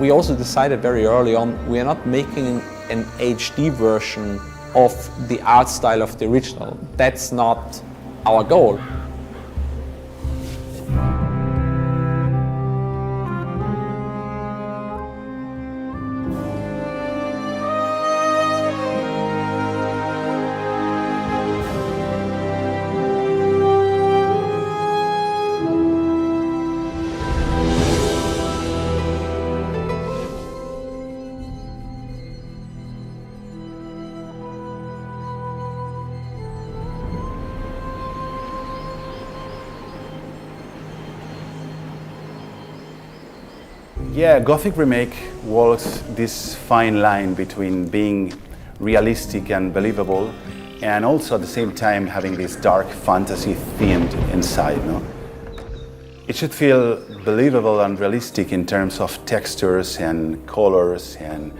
We also decided very early on, we are not making an HD version of the art style of the original. That's not our goal. Yeah, Gothic Remake walks this fine line between being realistic and believable, and also at the same time having this dark fantasy themed inside. No? It should feel believable and realistic in terms of textures and colors and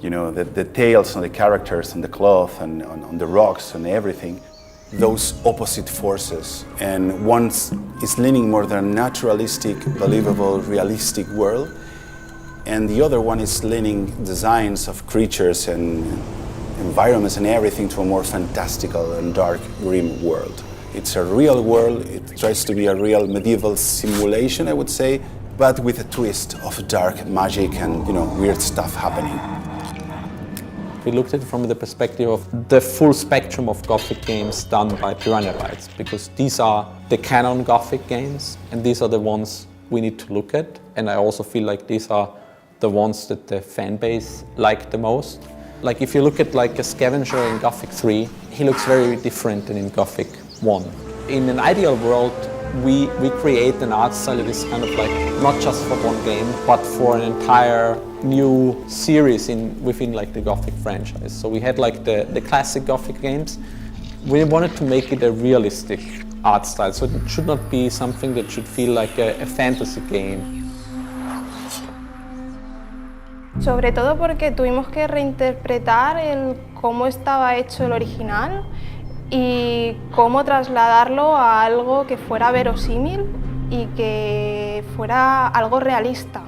the details on the characters and the cloth and on the rocks and everything. Those opposite forces, and one is leaning more than naturalistic, believable, realistic world, and the other one is leaning designs of creatures and environments and everything to a more fantastical and dark, grim world. It's a real world. It tries to be a real medieval simulation, I would say, but with a twist of dark magic and weird stuff happening. We looked at it from the perspective of the full spectrum of Gothic games done by Piranha Bytes, because these are the canon Gothic games, and these are the ones we need to look at. And I also feel like these are the ones that the fan base liked the most. Like if you look at like a scavenger in Gothic 3, he looks very different than in Gothic 1. In an ideal world, we create an art style that is kind of like not just for one game, but for an entire new series within like the Gothic franchise. So we had like the classic Gothic games. We wanted to make it a realistic art style, so it should not be something that should feel like a fantasy game. Sobre todo porque tuvimos que reinterpretar cómo estaba hecho el original y cómo trasladarlo a algo que fuera verosímil y que fuera algo realista.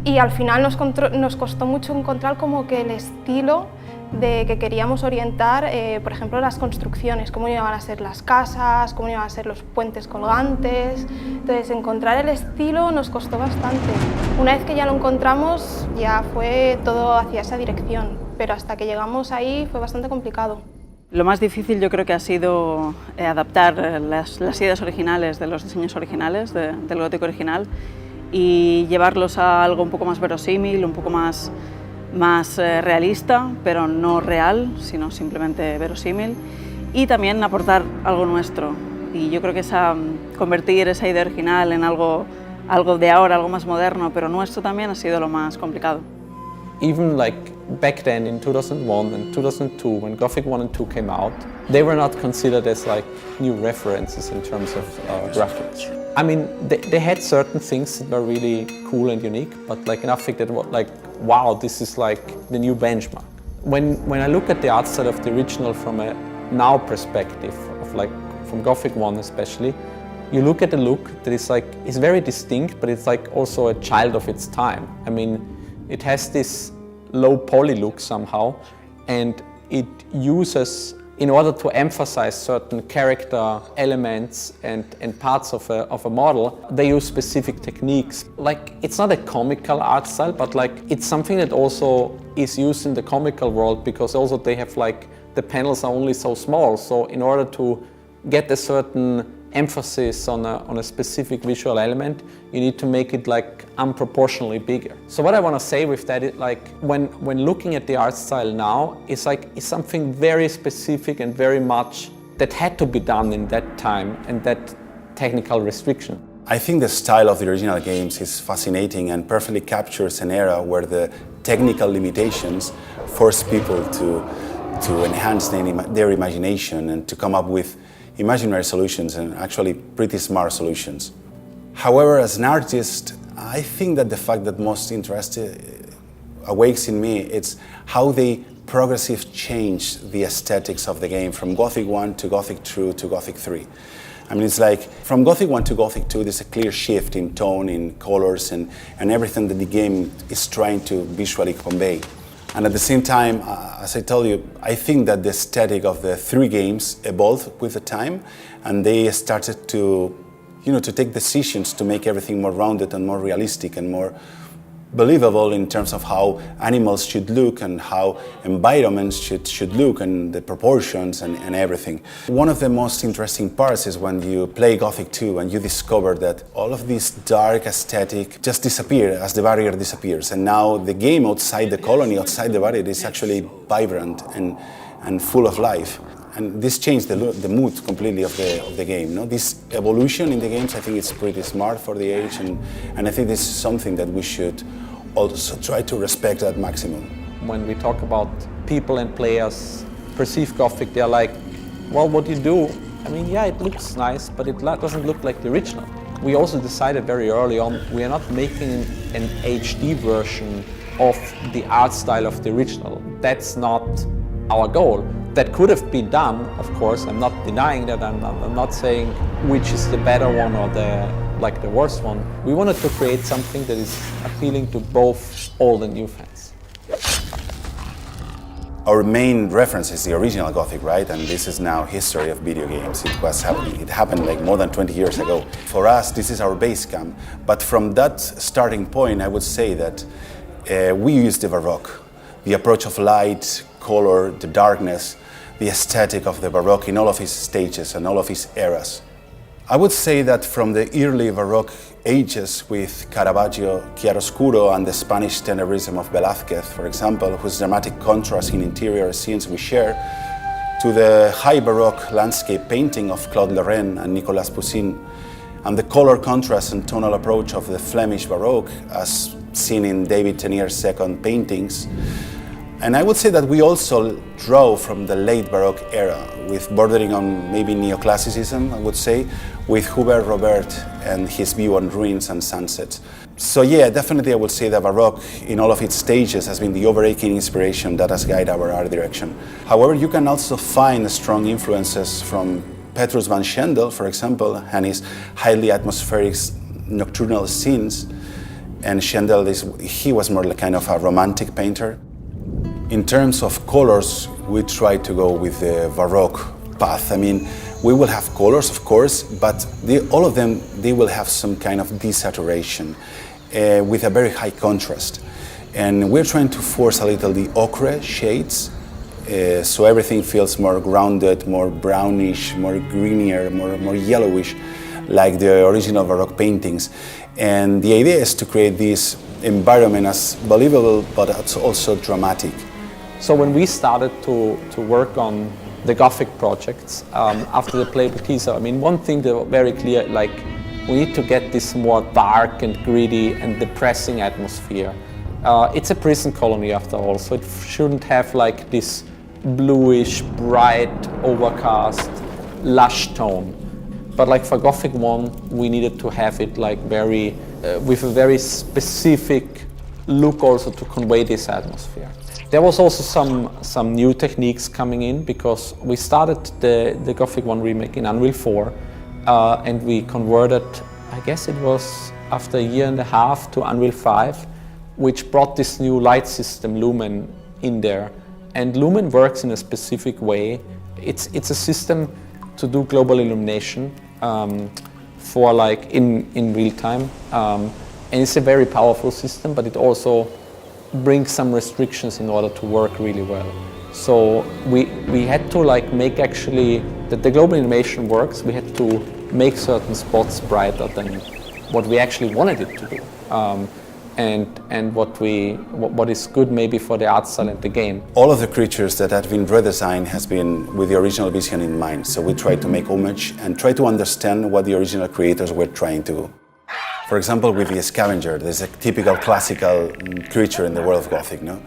Y al final nos costó mucho encontrar como que el estilo de que queríamos orientar, por ejemplo, las construcciones, cómo iban a ser las casas, cómo iban a ser los puentes colgantes. Entonces, encontrar el estilo nos costó bastante. Una vez que ya lo encontramos, ya fue todo hacia esa dirección, pero hasta que llegamos ahí fue bastante complicado. Lo más difícil yo creo que ha sido adaptar las ideas originales de los diseños originales, del gótico original, y llevarlos a algo un poco más verosímil, un poco más realista, pero no real, sino simplemente verosímil, y también aportar algo nuestro. Y yo creo que convertir esa idea original en algo de ahora, algo más moderno, pero nuestro también, ha sido lo más complicado. Even like back then in 2001 and 2002, when Gothic 1 and 2 came out, they were not considered as like new references in terms of graphics. I mean, they had certain things that were really cool and unique, but like nothing that was like, wow, this is like the new benchmark. When I look at the art style of the original from a now perspective, of like from Gothic 1 especially, you look at the look that is like, it's very distinct, but it's like also a child of its time. I mean, it has this low poly look somehow, and it uses, in order to emphasize certain character elements and parts of a model, they use specific techniques. Like, it's not a comical art style, but like, it's something that also is used in the comical world, because also they have like, the panels are only so small, so in order to get a certain emphasis on a specific visual element, you need to make it like unproportionally bigger. So what I want to say with that is like, when looking at the art style now, it's something very specific and very much that had to be done in that time and that technical restriction. I think the style of the original games is fascinating and perfectly captures an era where the technical limitations force people to enhance their imagination and to come up with imaginary solutions, and actually pretty smart solutions. However, as an artist, I think that the fact that most interest awakes in me, it's how they progressively change the aesthetics of the game from Gothic 1 to Gothic 2 to Gothic 3. I mean, it's like from Gothic 1 to Gothic 2, there's a clear shift in tone, in colors, and everything that the game is trying to visually convey. And at the same time, as I told you, I think that the aesthetic of the three games evolved with the time, and they started to, to take decisions to make everything more rounded and more realistic and more believable in terms of how animals should look and how environments should look and the proportions and everything. One of the most interesting parts is when you play Gothic 2 and you discover that all of this dark aesthetic just disappears as the barrier disappears, and now the game outside the colony, outside the barrier, is actually vibrant and full of life. And this changed the mood completely of the game. No? This evolution in the games, I think it's pretty smart for the age, and I think this is something that we should also try to respect at maximum. When we talk about people and players perceive Gothic, they're like, well, what do you do? I mean, yeah, it looks nice, but it doesn't look like the original. We also decided very early on, we are not making an HD version of the art style of the original. That's not our goal. That could have been done, of course. I'm not denying that. I'm not saying which is the better one or the worst one. We wanted to create something that is appealing to both old and new fans. Our main reference is the original Gothic, right? And this is now history of video games. It happened like more than 20 years ago. For us, this is our base camp. But from that starting point, I would say that we use the Baroque. The approach of light, color, the darkness, the aesthetic of the Baroque in all of its stages and all of its eras. I would say that from the early Baroque ages with Caravaggio, chiaroscuro, and the Spanish tenebrism of Velázquez, for example, whose dramatic contrast in interior scenes we share, to the high Baroque landscape painting of Claude Lorraine and Nicolas Poussin, and the color contrast and tonal approach of the Flemish Baroque as seen in David Tenier's second paintings. And I would say that we also draw from the late Baroque era, with bordering on maybe neoclassicism, I would say, with Hubert Robert and his view on ruins and sunsets. So yeah, definitely I would say that Baroque in all of its stages has been the overarching inspiration that has guided our art direction. However, you can also find strong influences from Petrus van Schendel, for example, and his highly atmospheric nocturnal scenes. And Schendel, he was more like kind of a romantic painter. In terms of colors, we try to go with the Baroque path. I mean, we will have colors, of course, but all of them, they will have some kind of desaturation with a very high contrast. And we're trying to force a little the ochre shades, so everything feels more grounded, more brownish, more greenier, more yellowish, like the original Baroque paintings. And the idea is to create this environment as believable, but also dramatic. So when we started to work on the Gothic projects, after the playable teaser, I mean, one thing that was very clear, like, we need to get this more dark and gritty and depressing atmosphere. It's a prison colony after all, so it shouldn't have like this bluish, bright, overcast, lush tone. But like for Gothic 1, we needed to have it like very, with a very specific look also to convey this atmosphere. There was also some new techniques coming in, because we started the Gothic 1 remake in Unreal 4 and we converted, I guess it was after a year and a half, to Unreal 5, which brought this new light system, Lumen, in there. And Lumen works in a specific way. It's a system to do global illumination for like in real time. And it's a very powerful system, but it also brings some restrictions in order to work really well. So we had to like make actually that the global animation works. We had to make certain spots brighter than what we actually wanted it to do, and what is good maybe for the art style and the game. All of the creatures that have been redesigned has been with the original vision in mind. So we try to make homage and try to understand what the original creators were trying to do. For example, with the scavenger, there's a typical classical creature in the world of Gothic, no?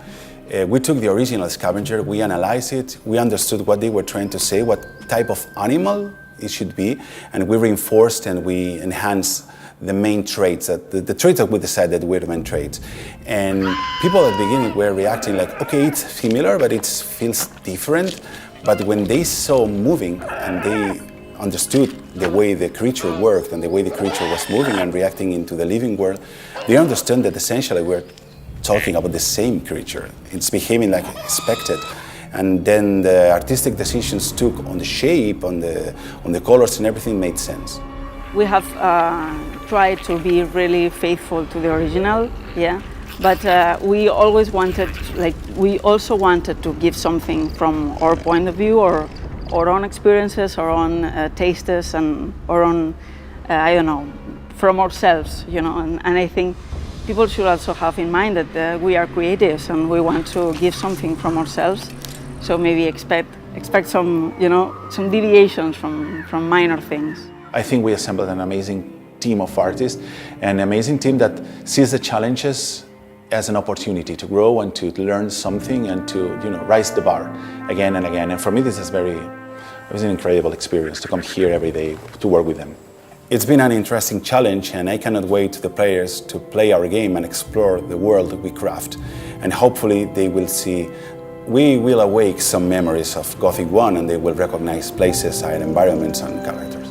We took the original scavenger, we analyzed it, we understood what they were trying to say, what type of animal it should be, and we reinforced and we enhanced the main traits, the traits that we decided were the main traits. And people at the beginning were reacting like, okay, it's similar, but it feels different. But when they saw moving and they understood the way the creature worked and the way the creature was moving and reacting into the living world, they understood that essentially we're talking about the same creature. It's behaving like expected. And then the artistic decisions took on the shape, on the colors and everything made sense. We have tried to be really faithful to the original, yeah. But we always wanted, we also wanted to give something from our point of view, or our own experiences, our own tastes, and our own, I don't know, from ourselves, you know. And I think people should also have in mind that we are creatives and we want to give something from ourselves. So maybe expect some, you know, some deviations from minor things. I think we assembled an amazing team of artists, an amazing team that sees the challenges as an opportunity to grow and to learn something and to, you know, raise the bar again and again. And for me, this is it was an incredible experience to come here every day to work with them. It's been an interesting challenge, and I cannot wait to the players to play our game and explore the world that we craft. And hopefully they will see, we will awake some memories of Gothic 1, and they will recognize places and environments and characters.